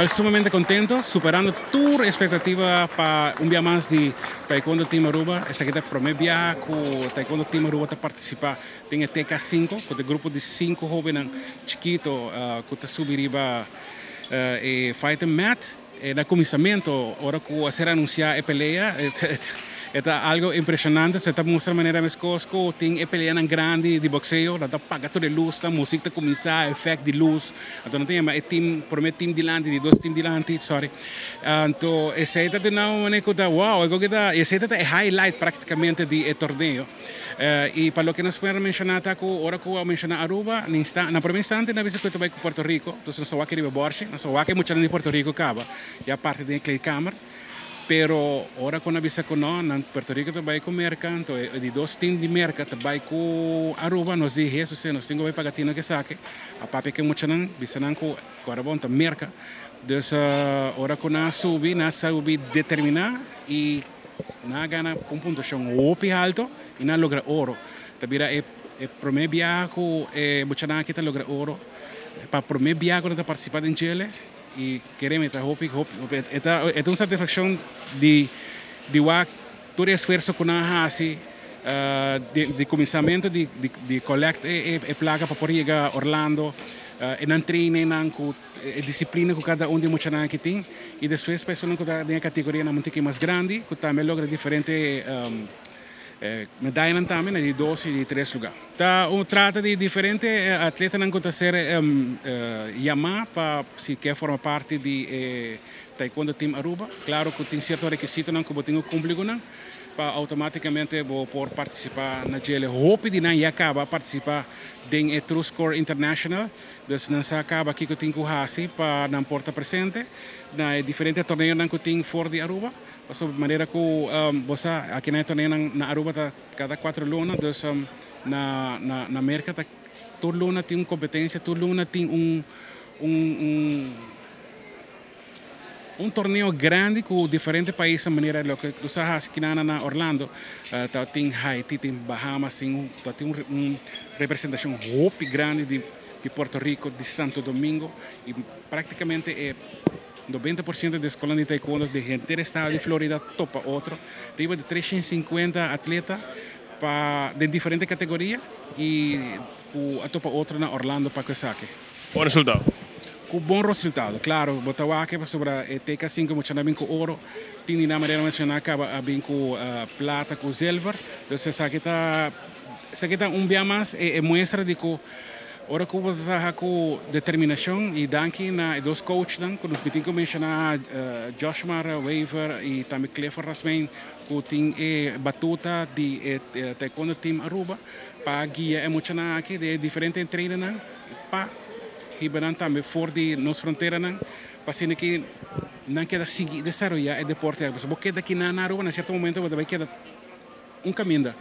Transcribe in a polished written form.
Estoy sumamente contento, superando tu expectativa para un día más de Taekwondo Team Aruba. Esta es la primer viaje que Taekwondo Team Aruba te participa en el TK5, con el grupo de 5 jóvenes chiquitos que te subiría fighting mat. En el comienzo, ahora que se anuncia la pelea, es algo impresionante. Se está mostrando de manera más cosco, tiene pelea grande de boxeo, la paga toda de luz, la música comienza, efecto de luz. Entonces, tenemos el team, primer team delante, de dos team delante, sorry. Entonces, ese es una manera que wow, ese es el highlight prácticamente del torneo. Y para lo que nos pueden mencionar, ahora que voy a mencionar Aruba, en el primer instante, no visito que Puerto Rico, entonces no sé qué Borges, no sé qué mucha gente de Puerto Rico acaba, ya parte de Clay Cámara. Pero ahora con la visa con en Puerto Rico também com mercado, de dos teams de mercado também com Aruba nos diz isso, se nós temos que pagar tino que saque, a papi que muita não, visa não com Aruba também mercado, dus ahora com na subi determinar e na gana pontuação opi alto e na logra ouro, também é primeiro viaje que muita não que logra ouro, para primeiro viaje que participar em Chile. Y queremos es una satisfacción de todo el esfuerzo que nos hace de comenzamiento de colectar placa para poder llegar a Orlando, en entrenar, disciplina que cada uno de muchos que tiene y después personas que están en categoría más grande que también logra diferentes medallas también de 2 y de 3 lugares. Trata de diferentes atletas que están ser llamados para si quer formar parte de Taekwondo Team Aruba. Claro que tem ciertos requisitos que eu tenho que cumprir para automaticamente por participar na GL. Hope de não acaba participar em True Score International. Então, não se acaba aqui que eu tenho que fazer para não porta presente na diferentes torneios que eu tenho fora de Aruba. De maneira que você aqui na torneio na Aruba tá cada 4 lunas, então na América tá toda luna tem uma competência, toda luna tem um torneio grande com diferentes países, de maneira que você aqui na Orlando tem Haiti, tem Bahamas, tem uma representação muito grande de Puerto Rico, de Santo Domingo e praticamente 90% de escolas de taekwondo de inteiro estado de Florida topa outro, arriba de 350 atletas de diferentes categorias e a topa outro na Orlando para que saque. Bom resultado. Com bom resultado, claro, botar aqui sobre TK5 mucho bem com ouro, tem na maneira mencionar acaba bem com plata, com silver, então essa aqui tá dia mais muestra de que ora que eu estou com determinação e daqui na dois coaches que nos pedem que mencionar Josh Mara, Waver e também Clifford Rasmain que tem batuta de Taekwondo Team Aruba para guiar muito aqui de diferentes treinos para hiberan também fora de nossa fronteira para assim que não queda seguir desenvolver o deporte porque daqui na Aruba, em certo momento, vai quedar caminho